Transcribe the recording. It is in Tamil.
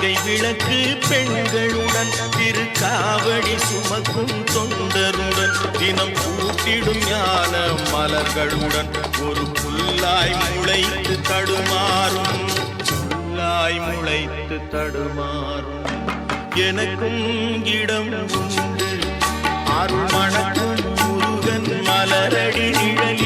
பொய்கை விளக்கு பெண்களுடன் திருக்காவடி சுமக்கும் தொண்டருடன் தினம் கூட்டிடும் ஞான மலர்களுடன் ஒரு புல்லாய் முளைத்து தடுமாறும் எனக்கும் இடம் உண்டு அருள் மணக்கும் முருகன் மலரடி நிழல்